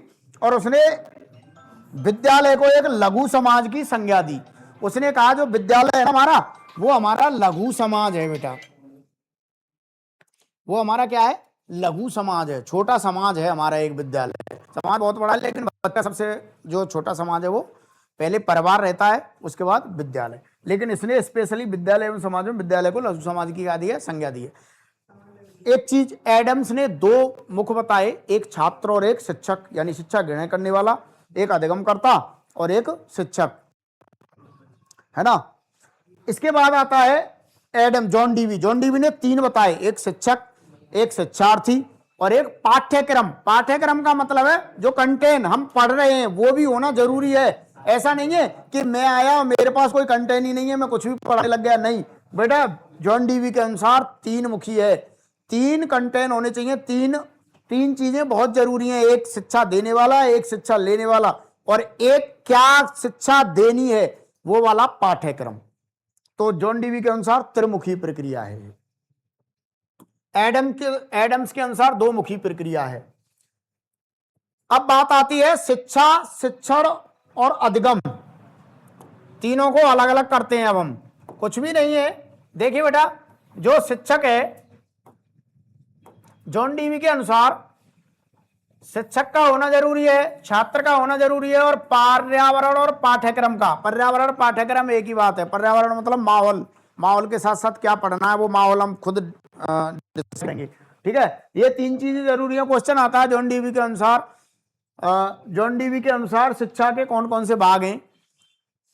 और उसने विद्यालय को एक लघु समाज की संज्ञा दी। उसने कहा जो विद्यालय है हमारा, वो हमारा लघु समाज है बेटा, वो हमारा क्या है, लघु समाज है, छोटा समाज है हमारा एक विद्यालय। समाज बहुत बड़ा है लेकिन बच्चा सबसे जो छोटा समाज है वो पहले परिवार रहता है, उसके बाद विद्यालय। लेकिन इसने स्पेशली विद्यालय एवं समाज में विद्यालय को लघु समाज की क्या दी है, संज्ञा दी है। एक चीज एडम्स ने दो मुख बताए, एक छात्र और एक शिक्षक, यानी शिक्षा ग्रहण करने वाला, एक अधिगमकर्ता और एक शिक्षक, है ना। इसके बाद आता है Adam John Dewey. John Dewey ने तीन बताए, एक शिक्षक, एक शिक्षार्थी और एक पाठ्यक्रम। पाठ्यक्रम का मतलब है जो कंटेंट हम पढ़ रहे हैं वो भी होना जरूरी है। ऐसा नहीं है कि मैं आया मेरे पास कोई कंटेंट ही नहीं है, मैं कुछ भी पढ़ने लग गया, नहीं बेटा। जॉन डीवी के अनुसार तीन मुखी है, तीन कंटेंट होने चाहिए, तीन चीजें बहुत जरूरी हैं, एक शिक्षा देने वाला, एक शिक्षा लेने वाला और एक क्या शिक्षा देनी है वो वाला पाठ्यक्रम। तो जॉन डीवी के अनुसार त्रिमुखी प्रक्रिया है, एडम्स के अनुसार दो मुखी प्रक्रिया है। अब बात आती है शिक्षा, शिक्षण और अधिगम, तीनों को अलग अलग करते हैं। अब हम कुछ भी नहीं है, देखिए बेटा, जो शिक्षक है जॉन डीवी के अनुसार शिक्षक का होना जरूरी है, छात्र का होना जरूरी है और पर्यावरण और पाठ्यक्रम का। पर्यावरण पाठ्यक्रम एक ही बात है, पर्यावरण मतलब माहौल, माहौल के साथ साथ क्या पढ़ना है वो माहौल हम खुद डिस्कस करेंगे, ठीक है। ये तीन चीजें जरूरी है। क्वेश्चन आता है जॉन डीवी के अनुसार, जॉन डीवी के अनुसार शिक्षा के कौन कौन से भाग हैं,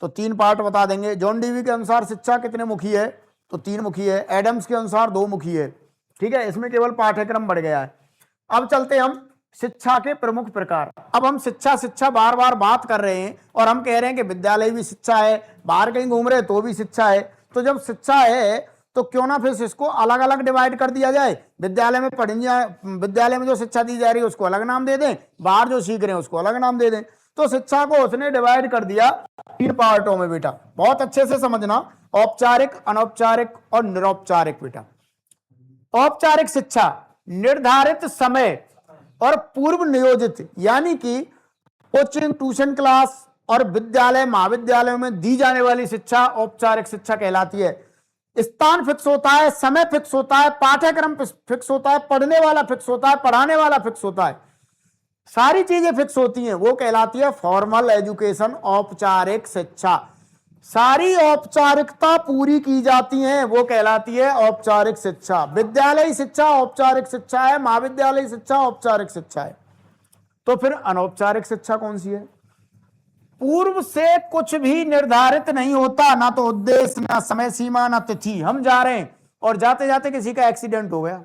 तो तीन पार्ट बता देंगे। जॉन डीवी के अनुसार शिक्षा कितने मुखी है, तो तीन मुखी है। एडम्स के अनुसार दो मुखी है, ठीक है, इसमें केवल पाठ्यक्रम बढ़ गया है। अब चलते हम शिक्षा के प्रमुख प्रकार। अब हम शिक्षा बार बार बात कर रहे हैं और हम कह रहे हैं कि विद्यालय भी शिक्षा है, बाहर कहीं घूम रहे तो भी शिक्षा है। तो जब शिक्षा है तो क्यों ना फिर इसको अलग अलग डिवाइड कर दिया जाए। विद्यालय में विद्यालय में जो शिक्षा दी जा रही है उसको अलग नाम दे दें, बाहर जो सीख रहे हैं उसको अलग नाम दे दें। तो शिक्षा को उसने डिवाइड कर दिया तीन पार्टों में बेटा, बहुत अच्छे से समझना, औपचारिक, अनौपचारिक और निरौपचारिक बेटा। औपचारिक शिक्षा निर्धारित समय और पूर्व नियोजित, यानी कि कोचिंग, ट्यूशन क्लास और विद्यालय महाविद्यालयों में दी जाने वाली शिक्षा औपचारिक शिक्षा कहलाती है। स्थान फिक्स होता है, समय फिक्स होता है, पाठ्यक्रम फिक्स होता है, पढ़ने वाला फिक्स होता है, पढ़ाने वाला फिक्स होता है, सारी चीजें फिक्स होती हैं, वो कहलाती है फॉर्मल एजुकेशन, औपचारिक शिक्षा। सारी औपचारिकता पूरी की जाती हैं वो कहलाती है औपचारिक शिक्षा। विद्यालय शिक्षा औपचारिक शिक्षा है, महाविद्यालय शिक्षा औपचारिक शिक्षा है। तो फिर अनौपचारिक शिक्षा कौन सी है? पूर्व से कुछ भी निर्धारित नहीं होता, ना तो उद्देश्य, ना समय सीमा, ना तिथि। हम जा रहे हैं और जाते जाते किसी का एक्सीडेंट हो गया,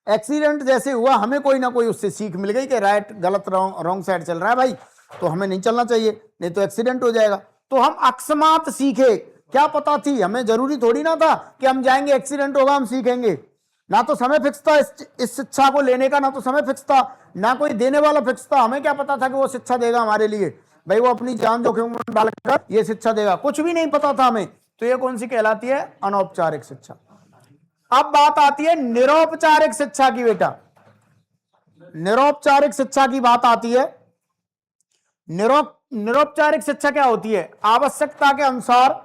एक्सीडेंट जैसे हुआ हमें कोई ना कोई उससे सीख मिल गई कि राइट गलत रॉन्ग साइड चल रहा है भाई, तो हमें नहीं चलना चाहिए, नहीं तो एक्सीडेंट हो जाएगा। तो हम अकस्मात सीखे, क्या पता थी, हमें जरूरी थोड़ी ना था कि हम जाएंगे एक्सीडेंट होगा हम सीखेंगे। ना तो समय फिक्स था इस शिक्षा को लेने का, ना तो समय फिक्स था, ना कोई देने वाला फिक्स था। हमें क्या पता था कि वो शिक्षा देगा हमारे लिए, भाई वो अपनी जान जोखिम में डालकर ये शिक्षा देगा, कुछ भी नहीं पता था हमें। तो ये कौन सी कहलाती है? अनौपचारिक शिक्षा। अब बात आती है निरौपचारिक शिक्षा की बेटा। निरौपचारिक शिक्षा की बात आती है। निरौपचारिक शिक्षा क्या होती है? आवश्यकता के अनुसार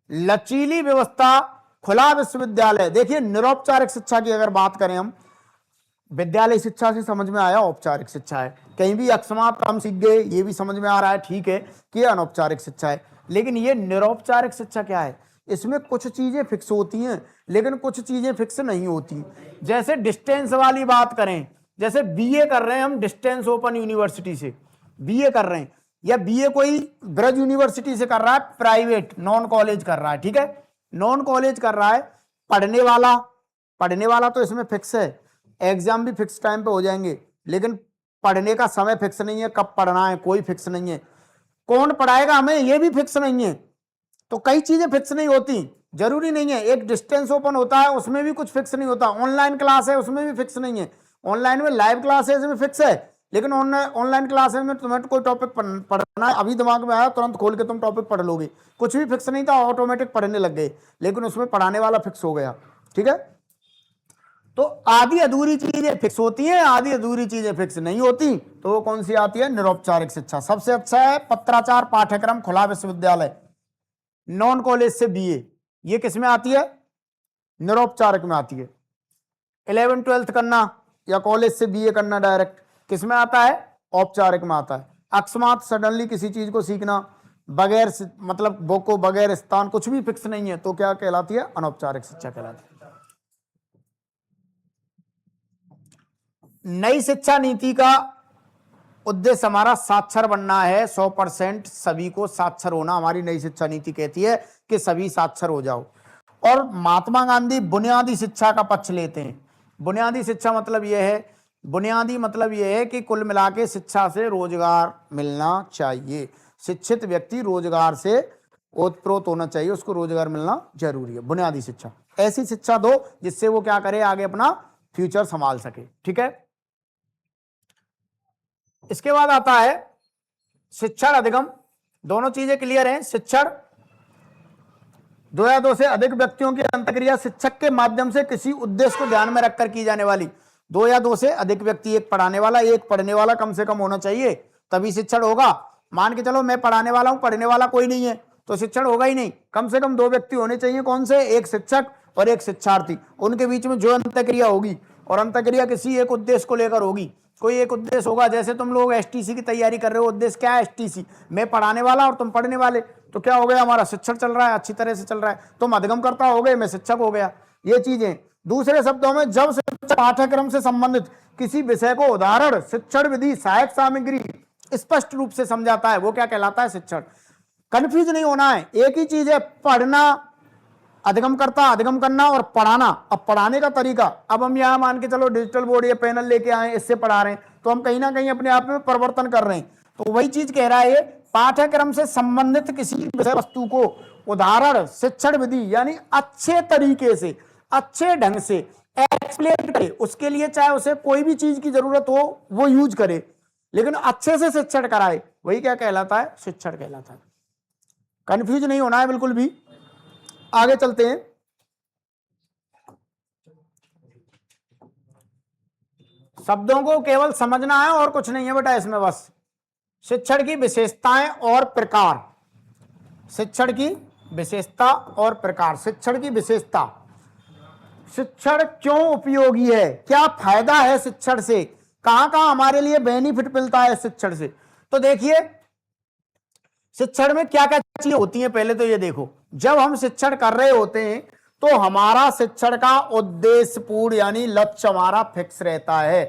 लचीली व्यवस्था, खुला विश्वविद्यालय। देखिए निरौपचारिक शिक्षा की अगर बात करें हम, विद्यालय शिक्षा से समझ में आया औपचारिक शिक्षा है, कहीं भी अकस्मात हम सीख गए ये भी समझ में आ रहा है, ठीक है कि ये अनौपचारिक शिक्षा है। लेकिन ये निरौपचारिक शिक्षा क्या है? इसमें कुछ चीजें फिक्स होती हैं लेकिन कुछ चीजें फिक्स नहीं होती। जैसे डिस्टेंस वाली बात करें, जैसे बीए कर रहे हैं हम डिस्टेंस ओपन यूनिवर्सिटी से बीए कर रहे हैं, या बीए कोई ब्रज यूनिवर्सिटी से कर रहा है, प्राइवेट नॉन कॉलेज कर रहा है, ठीक है, नॉन कॉलेज कर रहा है। पढ़ने वाला तो इसमें फिक्स है, एग्जाम भी फिक्स टाइम पे हो जाएंगे, लेकिन पढ़ने का समय फिक्स नहीं है, कब पढ़ना है कोई फिक्स नहीं है, कौन पढ़ाएगा हमें ये भी फिक्स नहीं है। तो कई चीजें फिक्स नहीं होती, जरूरी नहीं है। एक डिस्टेंस ओपन होता है उसमें भी कुछ फिक्स नहीं होता, ऑनलाइन क्लास है उसमें भी फिक्स नहीं है। ऑनलाइन में लाइव क्लासेस में फिक्स है, लेकिन ऑनलाइन क्लासेस में तुम्हें कोई टॉपिक पढ़ना है, अभी दिमाग में आया तुरंत खोल के तुम टॉपिक पढ़ लोगे, कुछ भी फिक्स नहीं था, ऑटोमेटिक पढ़ने लग गए, लेकिन उसमें पढ़ाने वाला फिक्स हो गया, ठीक है। तो आधी अधूरी चीजें फिक्स होती हैं, आधी अधूरी चीजें फिक्स नहीं होती, तो वो कौन सी आती है? निरौपचारिक शिक्षा। सबसे अच्छा है पत्राचार पाठ्यक्रम खुला विश्वविद्यालय, नॉन कॉलेज से बीए, ये किस में आती है? निरौपचारिक में आती है। 11 12 करना या कॉलेज से बीए करना डायरेक्ट किस में आता है? औपचारिक में आता है। अकस्मात सडनली किसी चीज को सीखना बगैर मतलब बुक को बगैर स्थान कुछ भी फिक्स नहीं है, तो क्या कहलाती है? अनौपचारिक शिक्षा कहलाती है। नई शिक्षा नीति का उद्देश्य हमारा साक्षर बनना है, 100% सभी को साक्षर होना हमारी नई शिक्षा नीति कहती है कि सभी साक्षर हो जाओ। और महात्मा गांधी बुनियादी शिक्षा का पक्ष लेते हैं। बुनियादी शिक्षा मतलब यह है, बुनियादी मतलब यह है कि कुल मिला के शिक्षा से रोजगार मिलना चाहिए। शिक्षित व्यक्ति रोजगार से ओतप्रोत होना चाहिए, उसको रोजगार मिलना जरूरी है। बुनियादी शिक्षा, ऐसी शिक्षा दो जिससे वो क्या करे? आगे अपना फ्यूचर संभाल सके। ठीक है। इसके बाद आता है शिक्षण अधिगम। दोनों चीजें क्लियर हैं। शिक्षण 2 या 2 से अधिक व्यक्तियों की अंतःक्रिया शिक्षक के माध्यम से किसी उद्देश्य को ध्यान में रखकर की जाने वाली। 2 या 2 से अधिक व्यक्ति, एक पढ़ाने वाला एक पढ़ने वाला कम से कम होना चाहिए, तभी शिक्षण होगा। मान के चलो मैं पढ़ाने वाला हूं, पढ़ने वाला कोई नहीं है, तो शिक्षण होगा ही नहीं। कम से कम 2 व्यक्ति होने चाहिए। कौन से? एक शिक्षक और एक शिक्षार्थी। उनके बीच में जो अंतःक्रिया होगी, और अंतःक्रिया किसी एक उद्देश्य को लेकर होगी। कोई एक उद्देश्य होगा, जैसे तुम लोग एसटीसी की तैयारी कर रहे हो, उद्देश्य क्या है? एसटीसी, मैं पढ़ाने वाला और तुम पढ़ने वाले, तो क्या हो गया? हमारा शिक्षण चल रहा है, अच्छी तरह से चल रहा है। तुम अधिगमकर्ता हो गए, मैं शिक्षक हो गया। ये चीजें। दूसरे शब्दों में, जब शिक्षा पाठ्यक्रम से संबंधित किसी विषय को उदाहरण, शिक्षण विधि, सहायक सामग्री स्पष्ट रूप से समझाता है, वो क्या कहलाता है? शिक्षण। कंफ्यूज नहीं होना है, एक ही चीज है, पढ़ना, अधिगम करना और पढ़ाना। अब पढ़ाने का तरीका, अब हम यहाँ मान के चलो डिजिटल बोर्ड या पैनल लेके आए, इससे पढ़ा रहे हैं, तो हम कहीं ना कहीं अपने आप में परिवर्तन कर रहे हैं। तो वही चीज कह रहा है, पाठ्यक्रम से संबंधित किसी विषय वस्तु को उदाहरण, शिक्षण विधि, यानी अच्छे तरीके से, अच्छे ढंग से एक्सप्लेन करे। उसके लिए चाहे उसे कोई भी चीज की जरूरत हो वो यूज करे, लेकिन अच्छे से शिक्षण कराए, वही क्या कहलाता है? शिक्षण कहलाता है। कंफ्यूज नहीं होना है बिल्कुल भी। आगे चलते हैं। शब्दों को केवल समझना है और कुछ नहीं है बेटा इसमें, बस। शिक्षण की विशेषताएं और प्रकार। शिक्षण की विशेषता और प्रकार। शिक्षण की विशेषता, शिक्षण क्यों उपयोगी है, क्या फायदा है शिक्षण से, कहां कहां हमारे लिए बेनिफिट मिलता है शिक्षण से। तो देखिए शिक्षण में क्या क्या चीजें होती हैं, पहले तो ये देखो। जब हम शिक्षण कर रहे होते हैं तो हमारा शिक्षण का उद्देश्य पूर्ण, यानी लक्ष्य हमारा फिक्स रहता है।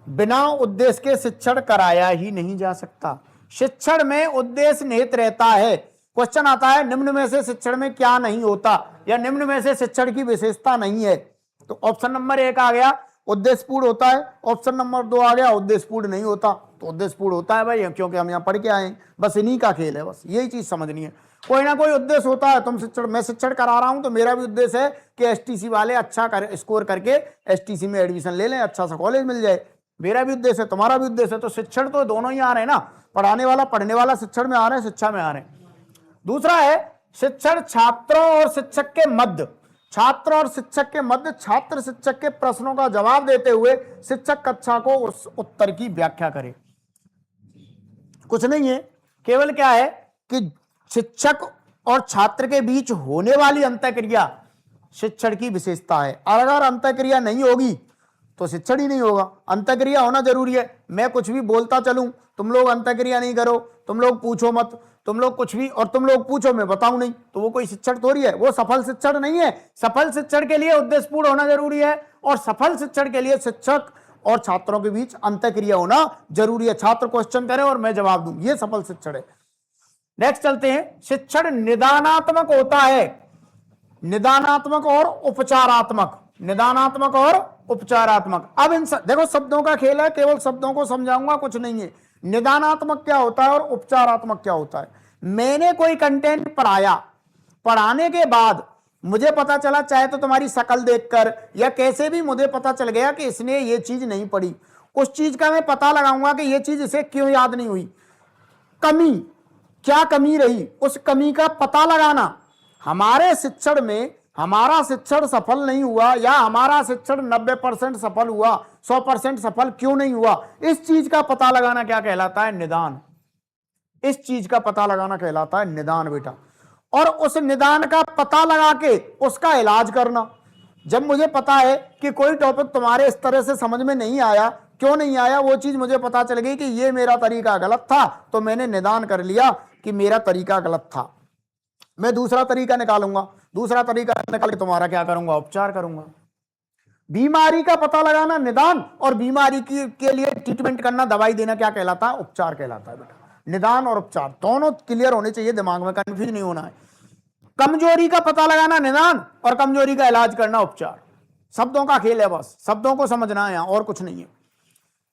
बिना उद्देश्य के शिक्षण कराया ही नहीं जा सकता। शिक्षण में उद्देश्य निहित रहता है। क्वेश्चन आता है निम्न में से शिक्षण में क्या नहीं होता, या निम्न में से शिक्षण की विशेषता नहीं है। तो ऑप्शन नंबर 1 आ गया, उद्देश्यपूर्ण होता है। ऑप्शन नंबर 2 आ गया, उद्देश्यपूर्ण नहीं होता। तो उद्देश्यपूर्ण होता है भाई, क्योंकि हम यहाँ पढ़ के आए हैं, बस इन्हीं का खेल है, बस यही चीज समझनी है। कोई ना कोई उद्देश्य होता है। तुम शिक्षण, मैं शिक्षण करा रहा हूं तो मेरा भी उद्देश्य है कि एसटीसी वाले अच्छा स्कोर करके एसटीसी में एडमिशन ले लें, अच्छा सा कॉलेज मिल जाए। मेरा भी उद्देश्य है, तुम्हारा भी उद्देश्य है। तो शिक्षण तो दोनों ही आ रहे हैं ना, पढ़ाने वाला पढ़ने वाला शिक्षण में आ रहे हैं, शिक्षा में आ रहे हैं। दूसरा है शिक्षण छात्रों और शिक्षक के मध्य। छात्र और शिक्षक के मध्य, छात्र शिक्षक के प्रश्नों का जवाब देते हुए शिक्षक कक्षा को उस उत्तर की व्याख्या करे। कुछ नहीं है, केवल क्या है कि शिक्षक और छात्र के बीच होने वाली अंतःक्रिया शिक्षण की विशेषता है। अगर अंतःक्रिया नहीं होगी तो शिक्षण ही नहीं होगा। अंतःक्रिया होना जरूरी है। मैं कुछ भी बोलता चलूं, तुम लोग अंतःक्रिया नहीं करो, तुम लोग पूछो मत, तुम लोग कुछ भी और तुम लोग पूछो मैं बताऊं नहीं, तो वो कोई शिक्षण थोड़ी है, वो सफल शिक्षण नहीं है। सफल शिक्षण के लिए उद्देश्यपूर्ण होना जरूरी है, और सफल शिक्षण के लिए शिक्षक और छात्रों के बीच अंतःक्रिया होना जरूरी है। छात्र क्वेश्चन करे और मैं जवाब दूं, ये सफल शिक्षण है। नेक्स्ट चलते हैं। शिक्षण निदानात्मक होता है। निदानात्मक और उपचारात्मक, निदानात्मक और उपचारात्मक। अब इन देखो शब्दों का खेल है, केवल शब्दों को समझाऊंगा, कुछ नहीं है। निदानात्मक क्या होता है और उपचारात्मक क्या होता है। मैंने कोई कंटेंट पढ़ाया, पढ़ाने के बाद मुझे पता चला, चाहे तो तुम्हारी शक्ल देखकर या कैसे भी मुझे पता चल गया कि इसने ये चीज नहीं पढ़ी। उस चीज का मैं पता लगाऊंगा कि ये चीज इसे क्यों याद नहीं हुई, कमी क्या कमी रही, उस कमी का पता लगाना। हमारे शिक्षण में हमारा शिक्षण सफल नहीं हुआ या हमारा शिक्षण 90% सफल हुआ, 100% सफल क्यों नहीं हुआ, इस चीज का पता लगाना क्या कहलाता है? निदान। इस चीज का पता लगाना कहलाता है निदान बेटा। और उस निदान का पता लगा के उसका इलाज करना। जब मुझे पता है कि कोई टॉपिक तुम्हारे इस तरह से समझ में नहीं आया, क्यों नहीं आया, वो चीज मुझे पता चल गई कि ये मेरा तरीका गलत था, तो मैंने निदान कर लिया कि मेरा तरीका गलत था, मैं दूसरा तरीका निकालूंगा। दूसरा तरीका निकाल के तुम्हारा क्या करूंगा? उपचार करूंगा। बीमारी का पता लगाना निदान, और बीमारी के लिए ट्रीटमेंट करना, दवाई देना क्या कहलाता है? उपचार कहलाता है बेटा। निदान और उपचार दोनों क्लियर होने चाहिए, दिमाग में कंफ्यूज नहीं होना है। कमजोरी का पता लगाना निदान, और कमजोरी का इलाज करना उपचार। शब्दों का खेल है, बस शब्दों को समझना है यहां, और कुछ नहीं है।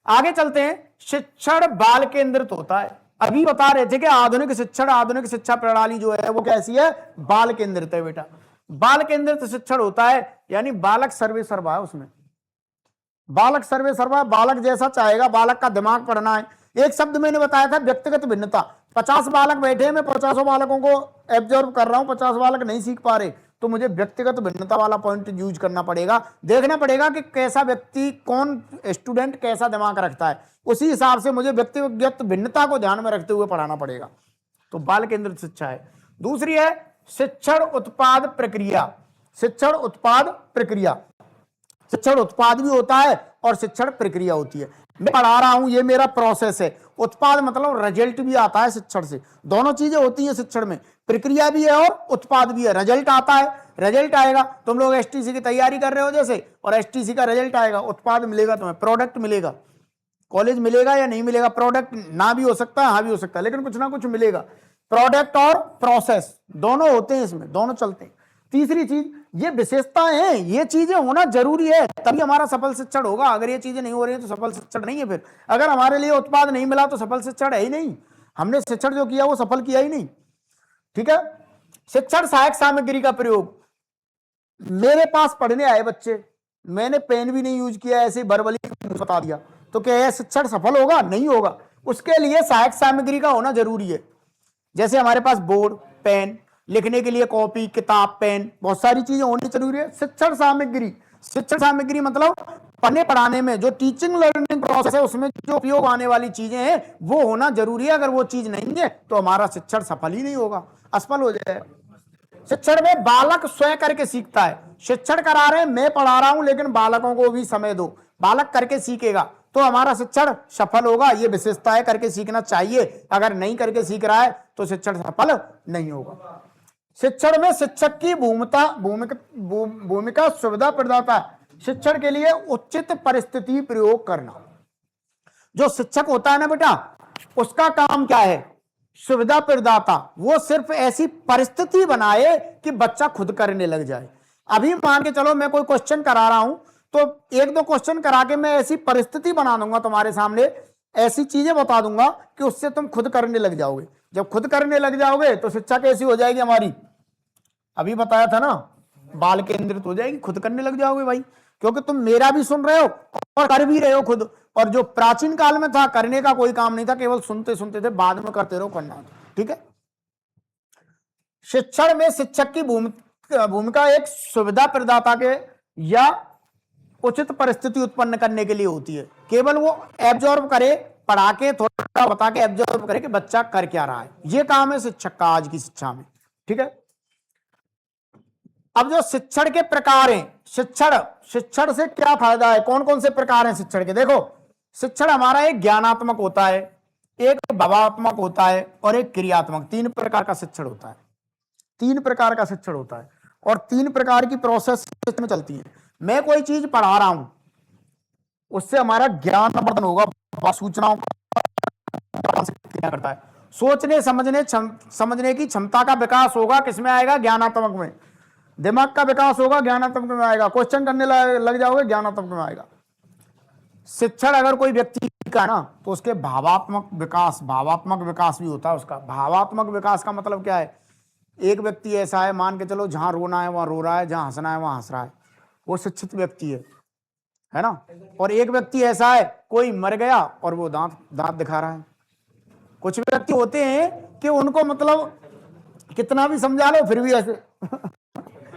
आगे चलते हैं। शिक्षण बाल केंद्रित होता है। अभी बता रहे थे कि आधुनिक शिक्षण, आधुनिक शिक्षा प्रणाली जो है वो कैसी है? बाल केंद्रित है बेटा। बाल केंद्रित शिक्षण होता है यानी बालक सर्वे सर्वा है उसमें। बालक सर्वे सर्वा, बालक जैसा चाहेगा, बालक का दिमाग पढ़ना है। एक शब्द मैंने बताया था, व्यक्तिगत भिन्नता। 50 बालक बैठे हैं, मैं 50 बालकों को एब्जॉर्व कर रहा हूं, 50 बालक नहीं सीख पा रहे, तो मुझे व्यक्तिगत भिन्नता वाला पॉइंट यूज करना पड़ेगा। देखना पड़ेगा कि कैसा व्यक्ति, कौन स्टूडेंट कैसा दिमाग रखता है, उसी हिसाब से मुझे व्यक्तिगत भिन्नता को ध्यान में रखते हुए पढ़ाना पड़ेगा। तो बाल केंद्रित शिक्षा है। दूसरी है शिक्षण उत्पाद प्रक्रिया। शिक्षण उत्पाद प्रक्रिया, शिक्षण उत्पाद भी होता है और शिक्षण प्रक्रिया होती है। मैं पढ़ा रहा हूं, ये मेरा प्रोसेस है। उत्पाद मतलब रिजल्ट भी आता है शिक्षण से। दोनों चीजें होती हैं शिक्षण में, प्रक्रिया भी है और उत्पाद भी है। रिजल्ट आता है, रिजल्ट आएगा, तुम लोग एसटीसी की तैयारी कर रहे हो जैसे, और एसटीसी का रिजल्ट आएगा, उत्पाद मिलेगा तुम्हें, प्रोडक्ट मिलेगा। कॉलेज मिलेगा या नहीं मिलेगा, प्रोडक्ट ना भी हो सकता है, हाँ भी हो सकता है, लेकिन कुछ ना कुछ मिलेगा। प्रोडक्ट और प्रोसेस दोनों होते हैं इसमें, दोनों चलते हैं। तीसरी चीज, ये विशेषताएं हैं, ये चीजें होना जरूरी है, तभी हमारा सफल शिक्षण होगा। अगर ये चीजें नहीं हो रही है तो सफल शिक्षण नहीं है। फिर अगर हमारे लिए उत्पाद नहीं मिला तो सफल शिक्षण है ही नहीं। हमने शिक्षण जो किया वो सफल किया ही नहीं। ठीक है। शिक्षण सहायक सामग्री का प्रयोग। मेरे पास पढ़ने आए बच्चे, मैंने पेन भी नहीं यूज किया, ऐसे वर्बली बता दिया, तो क्या यह शिक्षण सफल होगा? नहीं होगा। उसके लिए सहायक सामग्री का होना जरूरी है। जैसे हमारे पास बोर्ड, पेन, लिखने के लिए कॉपी, किताब, पेन, बहुत सारी चीजें होनी जरूरी है। शिक्षण सामग्री, शिक्षण सामग्री मतलब पढ़ने पढ़ाने में जो टीचिंग लर्निंग प्रोसेस है उसमें जो उपयोग आने वाली चीजें हैं वो होना जरूरी है। अगर वो चीज नहीं है तो हमारा शिक्षण सफल ही नहीं होगा, असफल हो जाएगा। शिक्षण में बालक स्वयं करके सीखता है। शिक्षण करा रहे हैं, मैं पढ़ा रहा हूं, लेकिन बालकों को भी समय दो, बालक करके सीखेगा तो हमारा शिक्षण सफल होगा। ये विशेषता है, करके सीखना चाहिए। अगर नहीं करके सीख रहा है तो शिक्षण सफल नहीं होगा। शिक्षण में शिक्षक की भूमिका सुविधा प्रदाता। शिक्षण के लिए उचित परिस्थिति प्रयोग करना। जो शिक्षक होता है ना बेटा, उसका काम क्या है? सुविधा प्रदाता। वो सिर्फ ऐसी परिस्थिति बनाए कि बच्चा खुद करने लग जाए। अभी मान के चलो मैं कोई क्वेश्चन करा रहा हूं, तो एक दो क्वेश्चन करा के मैं ऐसी परिस्थिति बना दूंगा तुम्हारे सामने, ऐसी चीजें बता दूंगा कि उससे तुम खुद करने लग जाओगे। जब खुद करने लग जाओगे तो शिक्षा कैसी हो जाएगी हमारी? अभी बताया था ना, बाल केंद्रित हो जाएगी, खुद करने लग जाओगे भाई, क्योंकि तुम मेरा भी सुन रहे हो और कर भी रहे हो खुद। और जो प्राचीन काल में था, करने का कोई काम नहीं था, केवल सुनते सुनते थे, बाद में करते रहो, करना था। ठीक है। शिक्षण में शिक्षक की भूमिका एक सुविधा प्रदाता के या उचित परिस्थिति उत्पन्न करने के लिए होती है। केवल वो एब्जॉर्ब करे, पढ़ा के थोड़ा बता के एब्जॉर्ब करे कि बच्चा कर क्या रहा है, ये काम है शिक्षक का आज की शिक्षा में। ठीक है। अब जो शिक्षण के प्रकार हैं, शिक्षण से क्या फायदा है, कौन कौन से प्रकार हैं शिक्षण के? देखो, शिक्षण हमारा एक ज्ञानात्मक होता है, एक भावात्मक होता है और एक क्रियात्मक। 3 प्रकार का शिक्षण होता है। 3 प्रकार का शिक्षण होता है और 3 प्रकार की प्रोसेस में चलती है। मैं कोई चीज पढ़ा रहा हूं, उससे हमारा ज्ञान वर्धन होगा, सूचनाओं क्या करता है, सोचने समझने की क्षमता का विकास होगा। किसमें आएगा? ज्ञानात्मक में। दिमाग का विकास होगा, ज्ञानात्मक में आएगा। क्वेश्चन करने लग जाओगे, ज्ञानात्मक में आएगा। शिक्षण अगर कोई व्यक्ति का ना, तो उसके भावात्मक विकास भी होता है उसका। भावात्मक विकास का मतलब क्या है? एक व्यक्ति ऐसा है, मान के चलो, जहां रोना है वहां रो रहा है, जहां हंसना है वहां हंस रहा है, वो शिक्षित व्यक्ति है ना। और एक व्यक्ति ऐसा है, कोई मर गया और वो दांत दिखा रहा है। कुछ व्यक्ति होते हैं कि उनको मतलब कितना भी समझा लो फिर भी ऐसे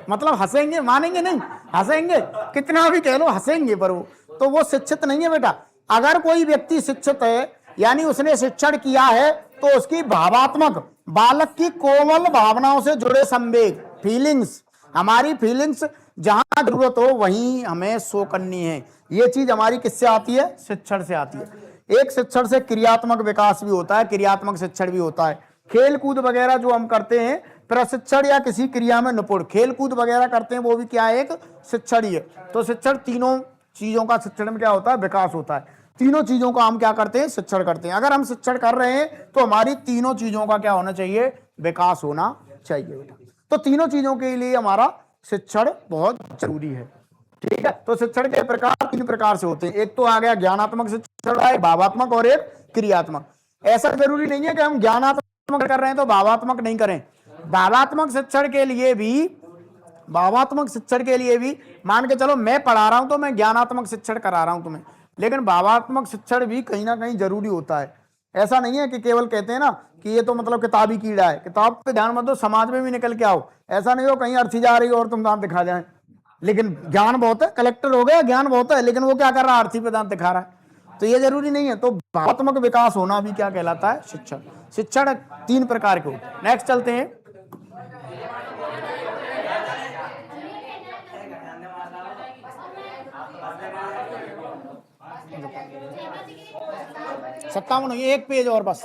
मतलब हंसेंगे, मानेंगे नहीं, हंसेंगे, कितना भी कह लो हंसेंगे, पर वो शिक्षित नहीं है बेटा। अगर कोई व्यक्ति शिक्षित है यानी उसने शिक्षण किया है तो उसकी भावात्मक, बालक की कोमल भावनाओं से जुड़े संवेग, फीलिंग्स, हमारी फीलिंग्स जहां जरूरत हो वहीं हमें शो करनी है। ये चीज हमारी किससे आती है? शिक्षण से आती है। एक शिक्षण से क्रियात्मक विकास भी होता है, क्रियात्मक शिक्षण भी होता है। खेल कूद वगैरह जो हम करते हैं, प्रशिक्षण या किसी क्रिया में निपुण, खेल कूद वगैरह करते हैं, वो भी क्या है? एक शिक्षण ही है। तो शिक्षण, तीनों चीजों का शिक्षण में क्या होता है? विकास होता है। तीनों चीजों का हम क्या करते हैं? शिक्षण करते हैं। अगर हम शिक्षण कर रहे हैं तो हमारी तीनों चीजों का क्या होना चाहिए? विकास होना चाहिए बेटा। तो तीनों चीजों के लिए हमारा शिक्षण बहुत जरूरी है। ठीक है, तो शिक्षण के प्रकार 3 प्रकार से होते हैं। एक तो आ गया ज्ञानात्मक शिक्षण, एक भावात्मक और एक क्रियात्मक। ऐसा जरूरी नहीं है कि हम ज्ञानात्मक कर रहे हैं तो भावात्मक नहीं करें। भावात्मक शिक्षण के लिए भी, भावात्मक शिक्षण के लिए भी मान के चलो मैं पढ़ा रहा हूं तो मैं ज्ञानात्मक शिक्षण करा रहा हूं तुम्हें, लेकिन भावात्मक शिक्षण भी कहीं ना कहीं जरूरी होता है। ऐसा नहीं है कि केवल कहते हैं ना कि ये तो मतलब किताबी कीड़ा है, किताब पे ध्यान मत दो, समाज में भी निकल के आओ। ऐसा नहीं हो कहीं अर्थी जा रही हो और तुम दांत दिखा जाए, लेकिन ज्ञान बहुत है, कलेक्टर हो गया, ज्ञान बहुत है, लेकिन वो क्या कर रहा है? अर्थी पे दांत दिखा रहा है। तो ये जरूरी नहीं है। तो भावात्मक विकास होना भी क्या कहलाता है? शिक्षण। शिक्षण 3 प्रकार के होते हैं। नेक्स्ट चलते हैं। सत्तावन, एक पेज और बस।